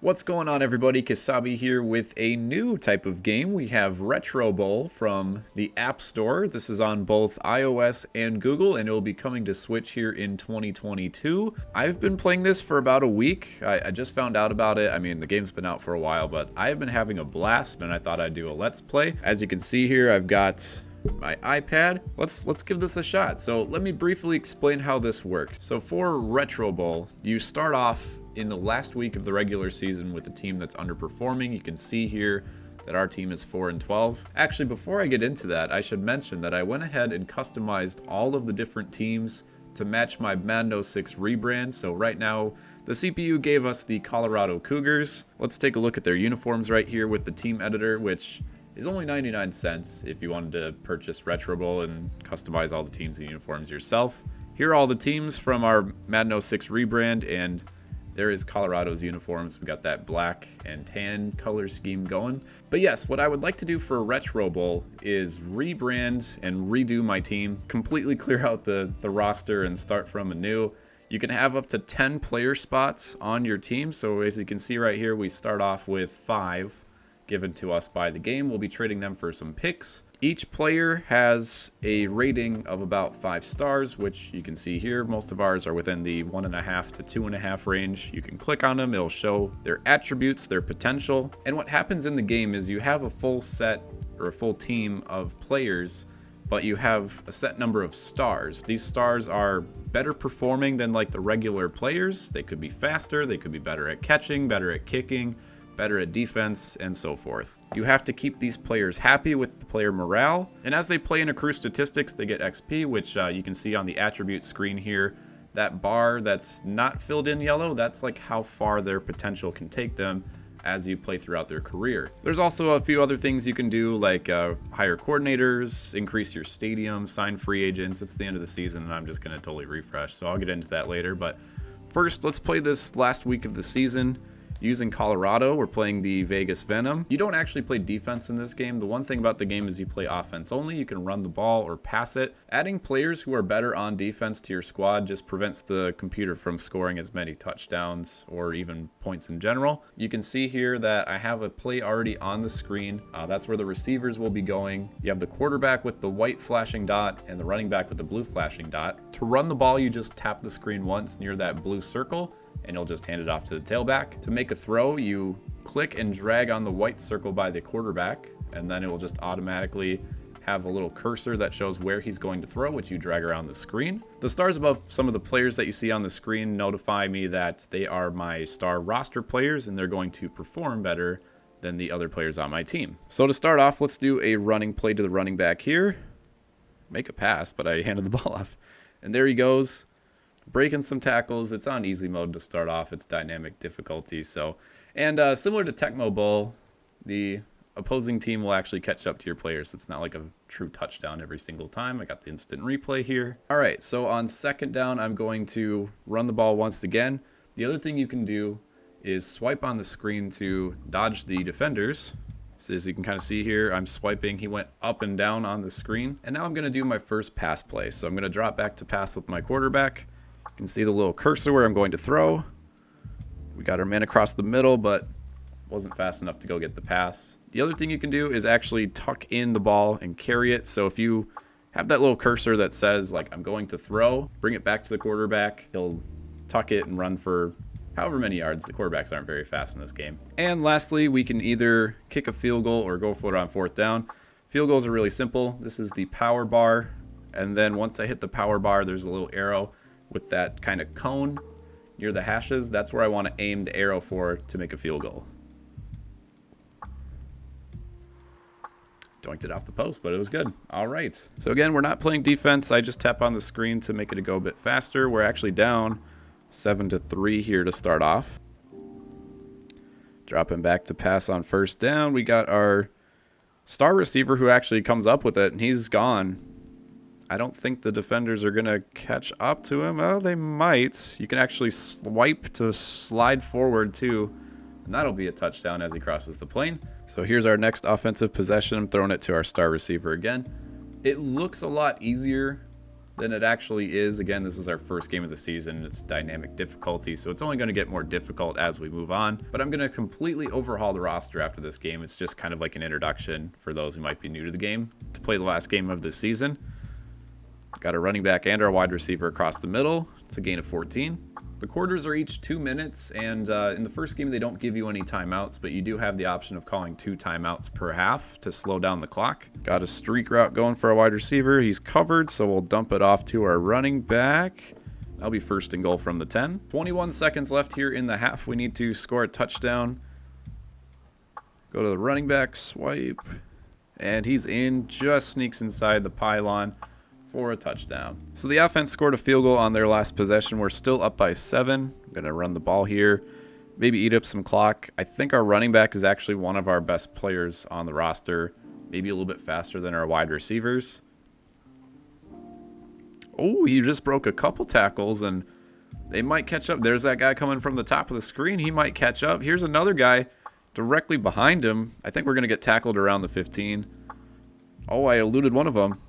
What's going on, everybody? Kasabe here with a new type of game. We have Retro Bowl from the App Store. This is on both iOS and Google, and it will be coming to Switch here in 2022. I've been playing this for about a week. I just found out about it. I mean, the game's been out for a while, but I've been having a blast, and I thought I'd do a Let's Play. As you can see here, I've got my iPad. Let's give this a shot. So let me briefly explain how this works. So for Retro Bowl, you start off in the last week of the regular season with a team that's underperforming. You can see here that our team is 4-12. Actually, before I get into that, I should mention that I went ahead and customized all of the different teams to match my Madden 06 rebrand. So right now, the CPU gave us the Colorado Cougars. Let's take a look at their uniforms right here with the team editor, which is only 99 cents if you wanted to purchase Retro Bowl and customize all the teams and uniforms yourself. Here are all the teams from our Madden 06 rebrand, and there is Colorado's uniforms. We got that black and tan color scheme going. But yes, what I would like to do for Retro Bowl is rebrand and redo my team, completely clear out the roster and start from anew. You can have up to 10 player spots on your team. So as you can see right here, we start off with 5 given to us by the game. We'll be trading them for some picks. Each player has a rating of about 5 stars, which you can see here. Most of ours are within the 1.5 to 2.5 range. You can click on them, it'll show their attributes, their potential. And what happens in the game is you have a full set or a full team of players, but you have a set number of stars. These stars are better performing than like the regular players. They could be faster, they could be better at catching, better at kicking, better at defense, and so forth. You have to keep these players happy with the player morale, and as they play and accrue statistics, they get XP, which you can see on the attribute screen here. That bar that's not filled in yellow, that's like how far their potential can take them as you play throughout their career. There's also a few other things you can do, like hire coordinators, increase your stadium, sign free agents. It's the end of the season, and I'm just gonna totally refresh, so I'll get into that later. But first, let's play this last week of the season. Using Colorado, we're playing the Vegas Venom. You don't actually play defense in this game. The one thing about the game is you play offense only. You can run the ball or pass it. Adding players who are better on defense to your squad just prevents the computer from scoring as many touchdowns or even points in general. You can see here that I have a play already on the screen. That's where the receivers will be going. You have the quarterback with the white flashing dot and the running back with the blue flashing dot. To run the ball, you just tap the screen once near that blue circle, and you'll just hand it off to the tailback. To make a throw, you click and drag on the white circle by the quarterback, and then it will just automatically have a little cursor that shows where he's going to throw, which you drag around the screen. The stars above some of the players that you see on the screen notify me that they are my star roster players, and they're going to perform better than the other players on my team. So to start off, let's do a running play to the running back here. Make a pass, but I handed the ball off. And there he goes, breaking some tackles. It's on easy mode to start off. It's dynamic difficulty. So, and similar to Tecmo Bowl, the opposing team will actually catch up to your players. It's not like a true touchdown every single time. I got the instant replay here. All right, so on second down, I'm going to run the ball once again. The other thing you can do is swipe on the screen to dodge the defenders. So as you can kind of see here, I'm swiping. He went up and down on the screen. And now I'm going to do my first pass play. So I'm going to drop back to pass with my quarterback. You can see the little cursor where I'm going to throw. We got our man across the middle, but wasn't fast enough to go get the pass. The other thing you can do is actually tuck in the ball and carry it. So if you have that little cursor that says, like, I'm going to throw, bring it back to the quarterback. He'll tuck it and run for however many yards. The quarterbacks aren't very fast in this game. And lastly, we can either kick a field goal or go for it on fourth down. Field goals are really simple. This is the power bar. And then once I hit the power bar, there's a little arrow with that kind of cone near the hashes. That's where I want to aim the arrow for to make a field goal. Doinked it off the post, but it was good. All right. So again, we're not playing defense. I just tap on the screen to make it go a bit faster. We're actually down 7-3 here to start off. Dropping back to pass on first down. We got our star receiver who actually comes up with it, and he's gone. I don't think the defenders are going to catch up to him. Oh, they might. You can actually swipe to slide forward too, and that'll be a touchdown as he crosses the plane. So here's our next offensive possession. I'm throwing it to our star receiver again. It looks a lot easier than it actually is. Again, this is our first game of the season. It's dynamic difficulty, so it's only going to get more difficult as we move on. But I'm going to completely overhaul the roster after this game. It's just kind of like an introduction for those who might be new to the game to play the last game of this season. Got a running back and our wide receiver across the middle. It's a gain of 14. The quarters are each 2 minutes, and in the first game they don't give you any timeouts, but you do have the option of calling 2 timeouts per half to slow down the clock. Got a streak route going for our wide receiver. He's covered, so we'll dump it off to our running back. That'll be first and goal from the 10. 21 seconds left here in the half. We need to score a touchdown. Go to the running back, swipe, and he's in, just sneaks inside the pylon for a touchdown. So the offense scored a field goal on their last possession. We're still up by 7. I'm going to run the ball here, maybe eat up some clock. I think our running back is actually one of our best players on the roster, maybe a little bit faster than our wide receivers. Oh, he just broke a couple tackles, and they might catch up. There's that guy coming from the top of the screen. He might catch up. Here's another guy directly behind him. I think we're going to get tackled around the 15. Oh, I eluded one of them.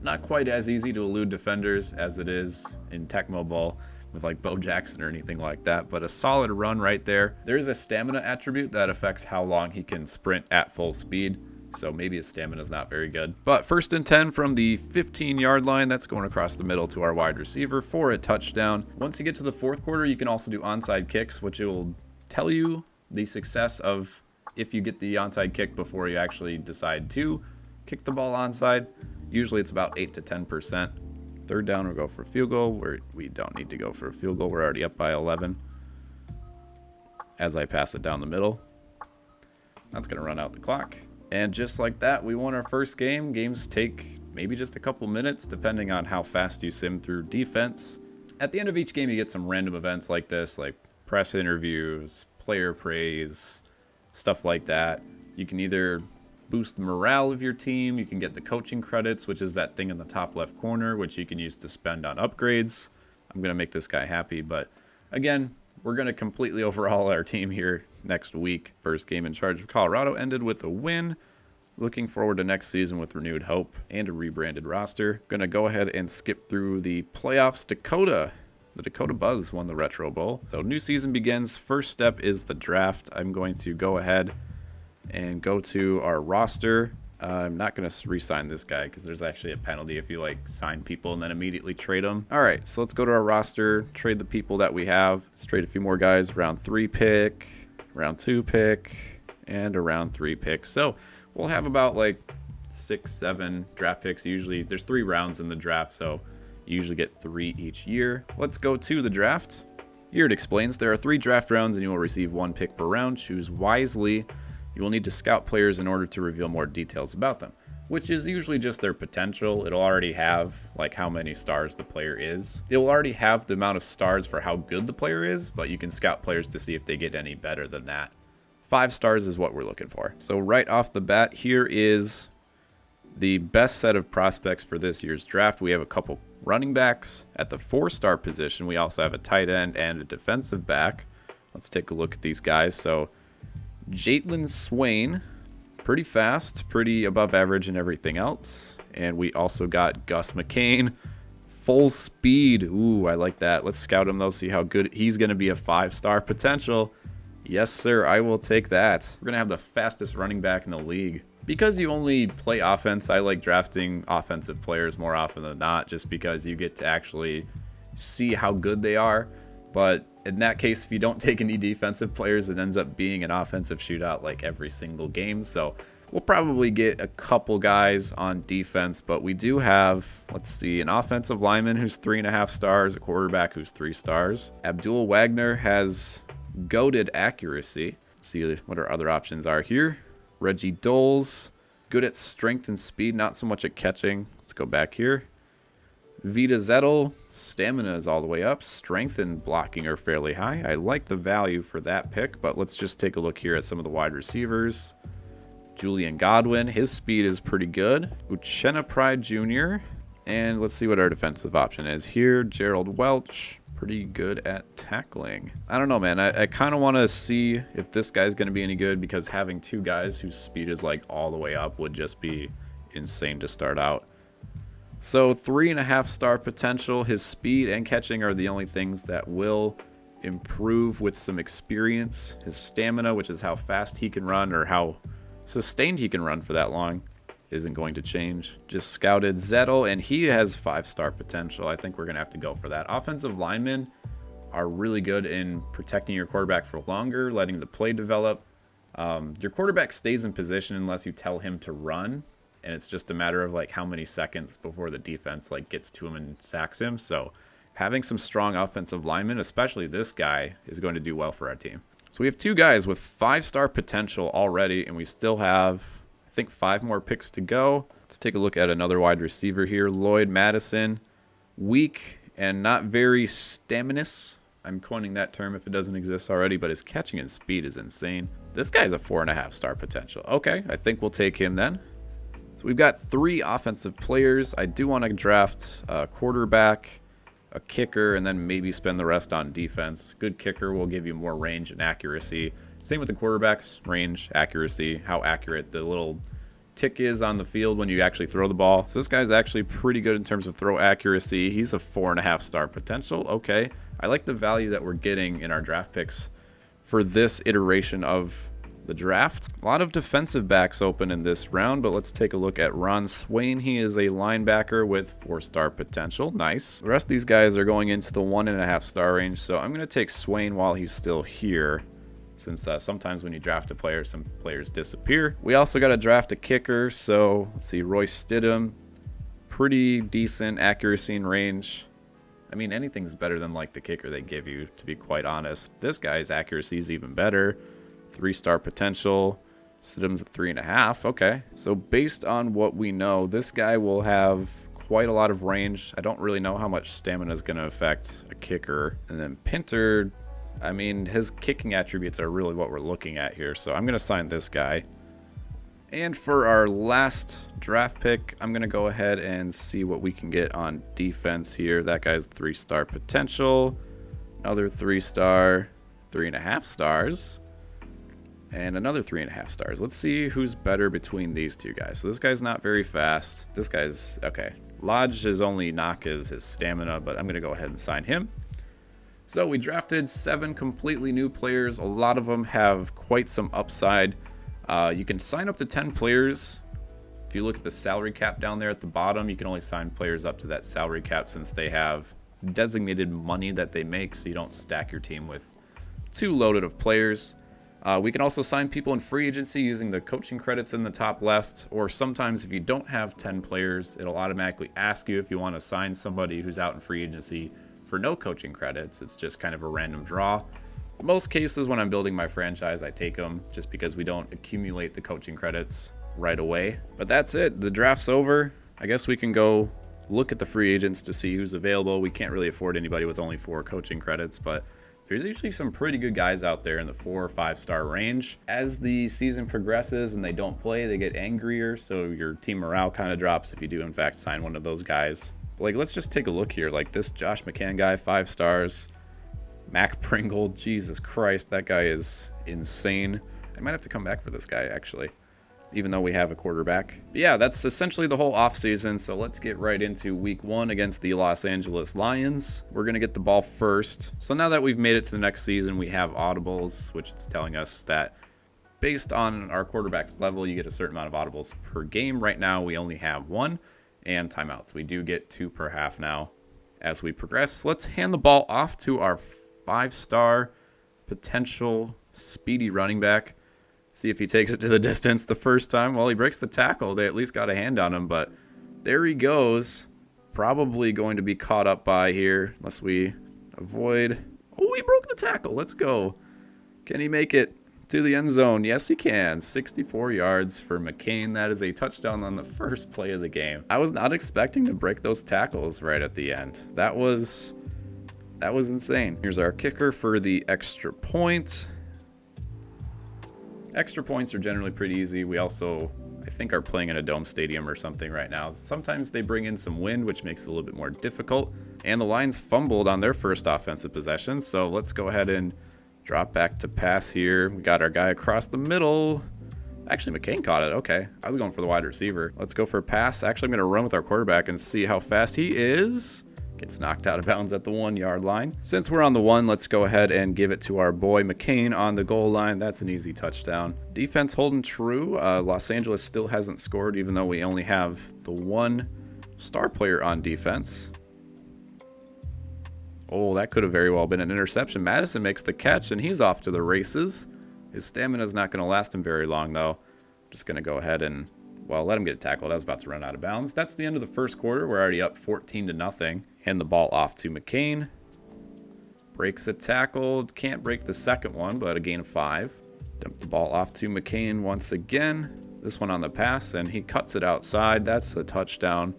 Not quite as easy to elude defenders as it is in Tecmo Bowl with like Bo Jackson or anything like that, but a solid run right there. There is a stamina attribute that affects how long he can sprint at full speed, so maybe his stamina is not very good. But first and 10 from the 15-yard line. That's going across the middle to our wide receiver for a touchdown. Once you get to the fourth quarter, you can also do onside kicks, which will tell you the success of if you get the onside kick before you actually decide to kick the ball onside. Usually it's about 8 to 10%. Third down, we'll go for a field goal. We don't need to go for a field goal. We're already up by 11. As I pass it down the middle, that's going to run out the clock. And just like that, we won our first game. Games take maybe just a couple minutes, depending on how fast you sim through defense. At the end of each game, you get some random events like this, like press interviews, player praise, stuff like that. You can either boost the morale of your team. You can get the coaching credits, which is that thing in the top left corner, which you can use to spend on upgrades. I'm going to make this guy happy, but again, we're going to completely overhaul our team here next week. First game in charge of Colorado ended with a win. Looking forward to next season with renewed hope and a rebranded roster. Going to go ahead and skip through the playoffs. Dakota. The Dakota Buzz won the Retro Bowl. So new season begins. First step is the draft. I'm going to go ahead and go to our roster. I'm not going to re-sign this guy because there's actually a penalty if you like sign people and then immediately trade them. All right, so let's go to our roster, trade the people that we have. Let's trade a few more guys. Round 3 pick, round 2 pick, and a round 3 pick. So we'll have about like 6, 7 draft picks. Usually there's 3 rounds in the draft, so you usually get 3 each year. Let's go to the draft. Here it explains there are 3 draft rounds and you will receive 1 pick per round. Choose wisely. You will need to scout players in order to reveal more details about them, which is usually just their potential. It'll already have like how many stars the player is. It will already have the amount of stars for how good the player is, but you can scout players to see if they get any better than that. 5 stars is what we're looking for. So right off the bat, here is the best set of prospects for this year's draft. We have a couple running backs at the 4-star position. We also have a tight end and a defensive back. Let's take a look at these guys. So Jatelyn Swain, pretty fast, pretty above average in everything else. And we also got Gus McCain, full speed. Ooh, I like that. Let's scout him though, see how good he's going to be. A 5-star potential. Yes, sir, I will take that. We're going to have the fastest running back in the league. Because you only play offense, I like drafting offensive players more often than not, just because you get to actually see how good they are. But in that case, if you don't take any defensive players, it ends up being an offensive shootout like every single game. So we'll probably get a couple guys on defense, but we do have, let's see, an offensive lineman who's 3.5 stars, a quarterback who's 3 stars. Abdul Wagner has goated accuracy. Let's see what our other options are here. Reggie Doles, good at strength and speed, not so much at catching. Let's go back here. Vita Zettel, stamina is all the way up. Strength and blocking are fairly high. I like the value for that pick, but let's just take a look here at some of the wide receivers. Julian Godwin, his speed is pretty good. Uchenna Pride Jr. And let's see what our defensive option is here. Gerald Welch, pretty good at tackling. I don't know, man. I kind of want to see if this guy's going to be any good, because having 2 guys whose speed is like all the way up would just be insane to start out. So 3.5-star potential. His speed and catching are the only things that will improve with some experience. His stamina, which is how fast he can run or how sustained he can run for that long, isn't going to change. Just scouted Zettel, and he has 5-star potential. I think we're going to have to go for that. Offensive linemen are really good in protecting your quarterback for longer, letting the play develop. Your quarterback stays in position unless you tell him to run, and it's just a matter of like how many seconds before the defense like gets to him and sacks him. So having some strong offensive linemen, especially this guy, is going to do well for our team. So we have 2 guys with 5-star potential already, and we still have, I think, 5 more picks to go. Let's take a look at another wide receiver here. Lloyd Madison, weak and not very staminous. I'm coining that term if it doesn't exist already, but his catching and speed is insane. This guy's a 4.5-star potential. Okay, I think we'll take him then. So we've got 3 offensive players. I do want to draft a quarterback, a kicker, and then maybe spend the rest on defense. Good kicker will give you more range and accuracy. Same with the quarterbacks, range, accuracy, how accurate the little tick is on the field when you actually throw the ball. So this guy's actually pretty good in terms of throw accuracy. He's a 4.5-star potential. Okay, I like the value that we're getting in our draft picks for this iteration of the draft. A lot of defensive backs open in this round, but let's take a look at Ron Swain. He is a linebacker with 4-star potential. Nice. The rest of these guys are going into the 1.5-star range, so I'm going to take Swain while he's still here, since sometimes when you draft a player, some players disappear. We also got to draft a kicker, so let's see, Royce Stidham, pretty decent accuracy and range. I mean, anything's better than like the kicker they give you, to be quite honest. This guy's accuracy is even better. 3-star potential. Stidham's at 3.5. Okay. So based on what we know, this guy will have quite a lot of range. I don't really know how much stamina is going to affect a kicker. And then Pinter, I mean, his kicking attributes are really what we're looking at here. So I'm going to sign this guy. And for our last draft pick, I'm going to go ahead and see what we can get on defense here. That guy's 3-star potential. Another 3-star, 3.5 stars. And another 3.5 stars. Let's see who's better between these 2 guys. So this guy's not very fast. This guy's, okay. Lodge's only knock is his stamina, but I'm going to go ahead and sign him. So we drafted 7 completely new players. A lot of them have quite some upside. You can sign up to 10 players. If you look at the salary cap down there at the bottom, you can only sign players up to that salary cap since they have designated money that they make, so you don't stack your team with too loaded of players. We can also sign people in free agency using the coaching credits in the top left, or sometimes if you don't have 10 players, it'll automatically ask you if you want to sign somebody who's out in free agency for no coaching credits. It's just kind of a random draw. Most cases when I'm building my franchise, I take them just because we don't accumulate the coaching credits right away. But that's it. The draft's over. I guess we can go look at the free agents to see who's available. We can't really afford anybody with only 4 coaching credits, but there's usually some pretty good guys out there in the 4 or 5-star range. As the season progresses and they don't play, they get angrier, so your team morale kind of drops if you do in fact sign one of those guys. Like, let's just take a look here. Like this Josh McCann guy, 5 stars. Mac Pringle, Jesus Christ, that guy is insane. I might have to come back for this guy, actually, even though we have a quarterback. But yeah, that's essentially the whole offseason, so let's get right into week 1 against the Los Angeles Lions. We're going to get the ball first. So now that we've made it to the next season, we have audibles, which is telling us that based on our quarterback's level, you get a certain amount of audibles per game. Right now, we only have 1, and timeouts. We do get 2 per half now as we progress. Let's hand the ball off to our 5-star potential speedy running back. See if he takes it to the distance the first time. Well, he breaks the tackle. They at least got a hand on him, but there he goes. Probably going to be caught up by here unless we avoid. Oh, he broke the tackle. Let's go. Can he make it to the end zone? Yes, he can. 64 yards for McCain. That is a touchdown on the first play of the game. I was not expecting to break those tackles right at the end. That was insane. Here's our kicker for the extra point. Extra points are generally pretty easy. We also, I think, are playing in a dome stadium or something right now. Sometimes they bring in some wind, which makes it a little bit more difficult. And the Lions fumbled on their first offensive possession. So let's go ahead and drop back to pass here. We got our guy across the middle. Actually, McCain caught it. Okay, I was going for the wide receiver. Let's go for a pass. Actually, I'm going to run with our quarterback and see how fast he is. Gets knocked out of bounds at the 1-yard line. Since we're on the 1, let's go ahead and give it to our boy McCain on the goal line. That's an easy touchdown. Defense holding true. Los Angeles still hasn't scored, even though we only have the 1 star player on defense. Oh, that could have very well been an interception. Madison makes the catch, and he's off to the races. His stamina is not going to last him very long, though. Just going to go ahead and, well, let him get tackled. I was about to run out of bounds. That's the end of the first quarter. We're already up 14-0. Hand the ball off to McCain. Breaks a tackle. Can't break the second one, but a gain of 5. Dump the ball off to McCain once again. This one on the pass, and he cuts it outside. That's a touchdown.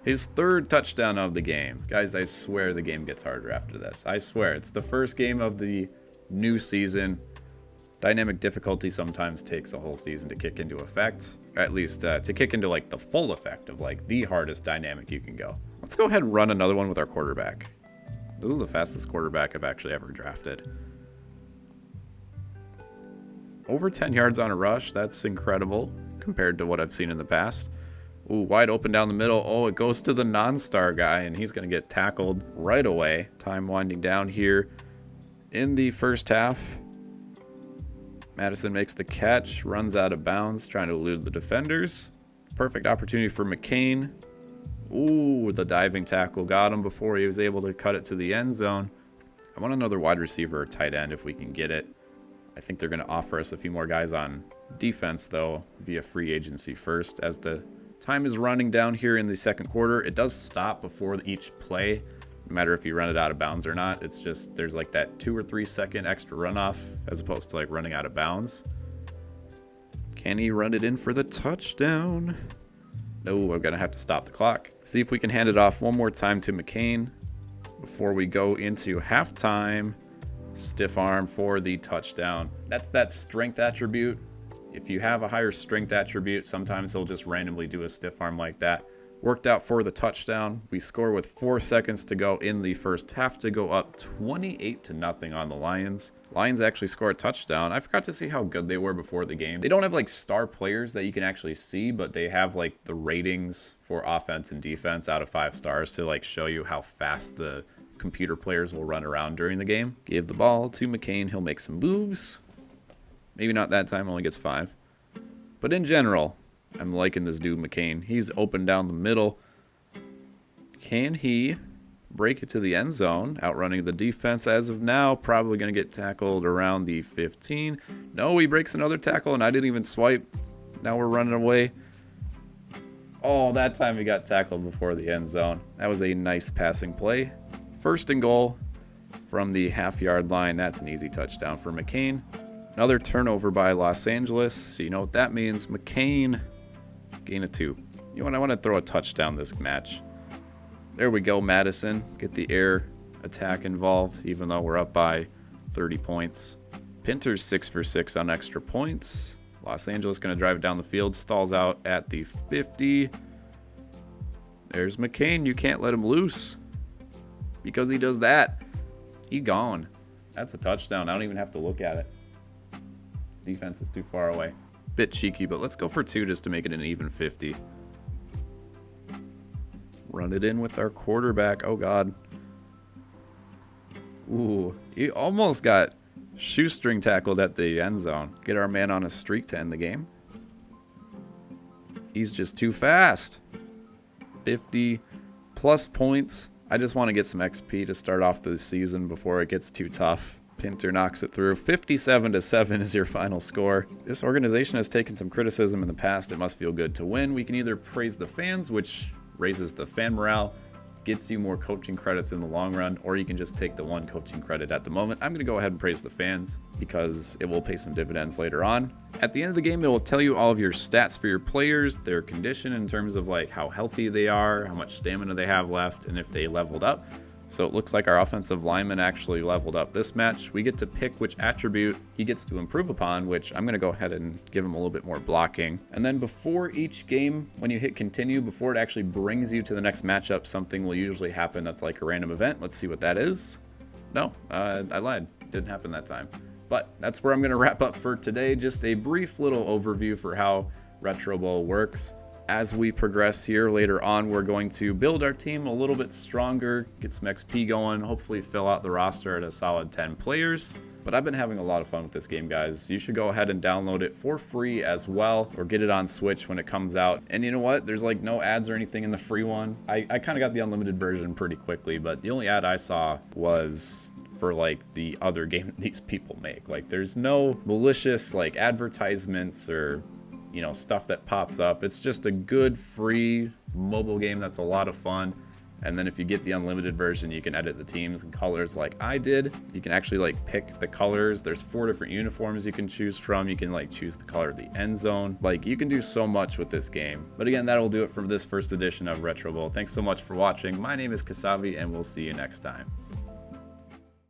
His 3rd touchdown of the game. Guys, I swear the game gets harder after this. I swear. It's the first game of the new season. Dynamic difficulty sometimes takes a whole season to kick into effect. Or at least to kick into like the full effect of like the hardest dynamic you can go. Let's go ahead and run another one with our quarterback. This is the fastest quarterback I've actually ever drafted. Over 10 yards on a rush. That's incredible compared to what I've seen in the past. Ooh, wide open down the middle. Oh, it goes to the non-star guy, and he's going to get tackled right away. Time winding down here in the first half. Madison makes the catch, runs out of bounds, trying to elude the defenders. Perfect opportunity for McCain. Ooh, the diving tackle got him before he was able to cut it to the end zone. I want another wide receiver or tight end if we can get it. I think they're going to offer us a few more guys on defense, though, via free agency first. As the time is running down here in the second quarter, it does stop before each play. No matter if you run it out of bounds or not, it's just there's like that 2 or 3 second extra runoff as opposed to like running out of bounds. Can he run it in for the touchdown? No, I'm going to have to stop the clock. See if we can hand it off one more time to McCain before we go into halftime. Stiff arm for the touchdown. That's that strength attribute. If you have a higher strength attribute, sometimes they'll just randomly do a stiff arm like that. Worked out for the touchdown. We score with 4 seconds to go in the first half to go up 28-0 on the Lions. Lions actually score a touchdown. I forgot to see how good they were before the game. They don't have like star players that you can actually see, but they have like the ratings for offense and defense out of 5 stars to like show you how fast the computer players will run around during the game. Give the ball to McCain. He'll make some moves. Maybe not that time, only gets 5. But in general, I'm liking this dude McCain. He's open down the middle. Can he break it to the end zone? Outrunning the defense as of now. Probably going to get tackled around the 15. No, he breaks another tackle, and I didn't even swipe. Now we're running away. Oh, that time he got tackled before the end zone. That was a nice passing play. 1st and goal from the half-yard line. That's an easy touchdown for McCain. Another turnover by Los Angeles. So you know what that means. McCain, gain of 2. You know what? I want to throw a touchdown this match. There we go, Madison. Get the air attack involved, even though we're up by 30 points. Pinter's 6 for 6 on extra points. Los Angeles going to drive it down the field. Stalls out at the 50. There's McCain. You can't let him loose. Because he does that, he gone. That's a touchdown. I don't even have to look at it. Defense is too far away. Bit cheeky, but let's go for 2 just to make it an even 50. Run it in with our quarterback. Oh, God. Ooh, he almost got shoestring tackled at the end zone. Get our man on a streak to end the game. He's just too fast. 50-plus points. I just want to get some XP to start off the season before it gets too tough. Pinter knocks it through. 57-7 is your final score. This organization has taken some criticism in the past. It must feel good to win. We can either praise the fans, which raises the fan morale, gets you more coaching credits in the long run, or you can just take the 1 coaching credit at the moment. I'm going to go ahead and praise the fans because it will pay some dividends later on. At the end of the game, it will tell you all of your stats for your players, their condition in terms of like how healthy they are, how much stamina they have left, and if they leveled up. So it looks like our offensive lineman actually leveled up this match. We get to pick which attribute he gets to improve upon, which I'm going to go ahead and give him a little bit more blocking. And then before each game, when you hit continue, before it actually brings you to the next matchup, something will usually happen that's like a random event. Let's see what that is. No, I lied. Didn't happen that time. But that's where I'm going to wrap up for today. Just a brief little overview for how Retro Bowl works. As we progress here later on, we're going to build our team a little bit stronger, get some XP going, hopefully fill out the roster at a solid 10 players. But I've been having a lot of fun with this game, guys. You should go ahead and download it for free as well, or get it on Switch when it comes out. And you know what? There's like no ads or anything in the free one. I kind of got the unlimited version pretty quickly, but the only ad I saw was for like the other game that these people make. Like there's no malicious like advertisements or stuff that pops up. It's just a good free mobile game that's a lot of fun. And then if you get the unlimited version, you can edit the teams and colors like I did. You can actually like pick the colors. There's 4 different uniforms you can choose from. You can like choose the color of the end zone. Like you can do so much with this game. But again, that'll do it for this first edition of Retro Bowl. Thanks so much for watching. My name is Kasabe, and we'll see you next time.